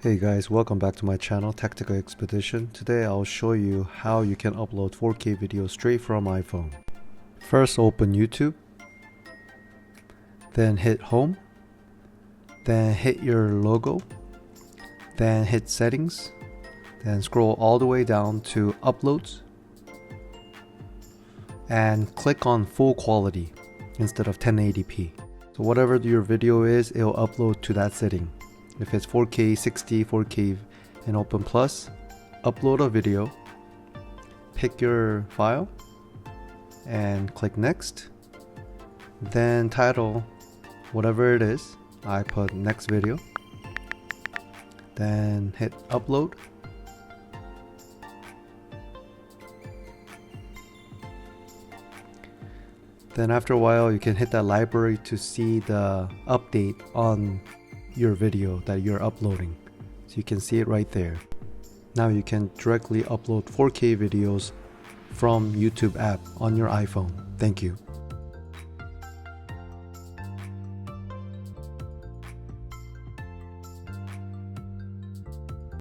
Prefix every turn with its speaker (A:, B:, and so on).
A: Hey guys, welcome back to my channel Tactical Expedition. Today I'll show you how you can upload 4K videos straight from iPhone. First open YouTube, then hit home, then hit your logo, then hit settings, then scroll all the way down to uploads and click on full quality instead of 1080p. So whatever your video is, it'll upload to that setting. If it's 4K, 60, 4K and Open Plus, upload a video, pick your file and click next, then title whatever it is. I put next video, then hit upload. Then after a while you can hit that library to see the update on your video that you're uploading. So you can see it right there. Now you can directly upload 4K videos from YouTube app on your iPhone. Thank you.